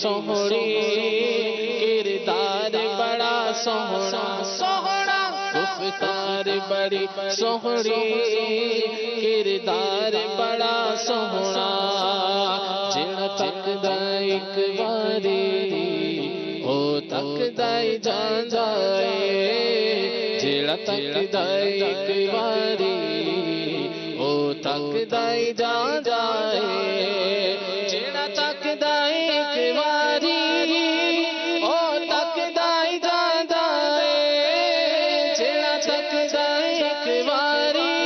سوہنی کردار بڑا سوہنا سوہنا گفتار بڑی سوہنی کردار بڑا سوہنا جڑا تکدا ایک واری او تکدا جان جائے جڑا تکدا ایک واری او تکدا جان جائے جڑا تکدا ایک واری او تکدا جان جائے جڑا تکدا ایک واری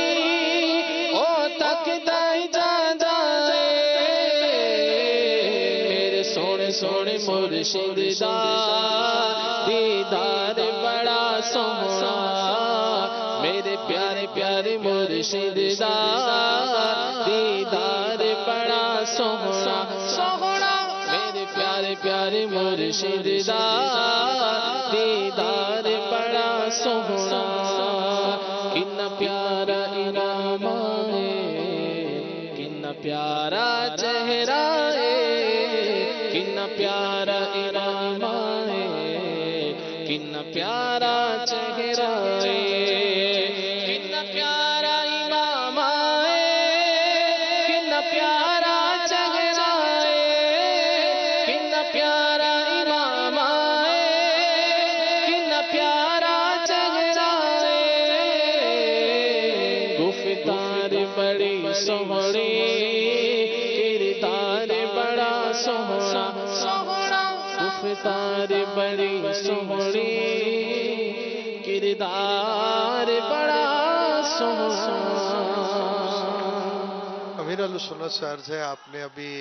او تکدا جان جائے میرے سونے سونے مرشد دا دیدار بڑا سوہنا میرے پیارے پیارے مرشد دا دیدار بڑا سوہنا سوہنا میرے پیارے پیارے مرشد دا دیدار بڑا سوہنا کتنا پیارا انعام ہے کتنا پیارا چہرہ ہے کتنا پیارا انعام ہے کتنا پیارا چہرہ ہے کتنا پیارا امام ہے کتنا پیارا چہرہ ہے کتنا پیارا امام ہے کتنا پیارا چہرہ ہے گفتار بڑی سوہنی کردار بڑا سوہنا سوہنا گفتار بڑی سوہنی کردار بڑا سوہنا امیر اہل سنت سے عرض ہے آپ نے ابھی